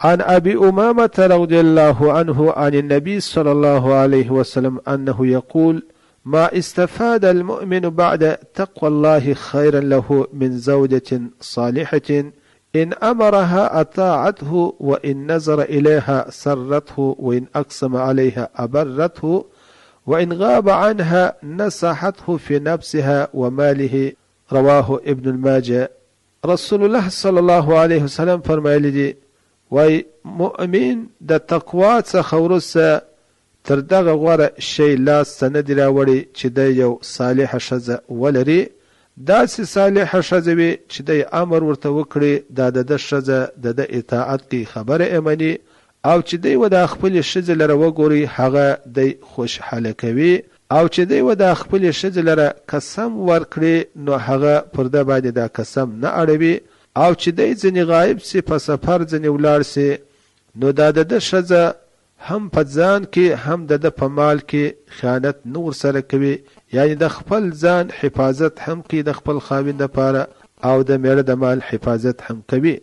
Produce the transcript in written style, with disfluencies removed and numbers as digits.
عن أبي أمامة رضي الله عنه عن النبي صلى الله عليه وسلم أنه يقول: ما استفاد المؤمن بعد تقوى الله خيرا له من زوجة صالحة إن أمرها أطاعته، وإن نظر إليها سرته، وإن أقسم عليها أبرته، وإن غاب عنها نصحته في نفسها وماله. رواه ابن الماجه. رسول الله صلی الله علیه وسلم فرمایلی دی وای مؤمن د تقوا څخه وروسته تر دغه غوره شی لاسته نه دی راوړی چې د یو صالحه ښځه ولري، داسې صالحه ښځه وي چې دی امر ورته وکړي دا د ښځه د اطاعت کې خبره امني، او چې دی و د خپلې ښځې لره وګوري هغه دی خوشحاله کوي، او چې دی و د خپلې ښځې لره قسم ورکړي نو هغه پر ده باندې دا قسم نه اړوي، او چې دی ځینې غایب سي په سفر ځینې ولاړ سي نو دا د ښځه هم په ځان کې هم د په مال کې خیانت نه ورسره کوي، یعنی د خپل ځان حفاظت هم کوي د خپل خاوند لپاره او د میړه د مال حفاظت هم کوي.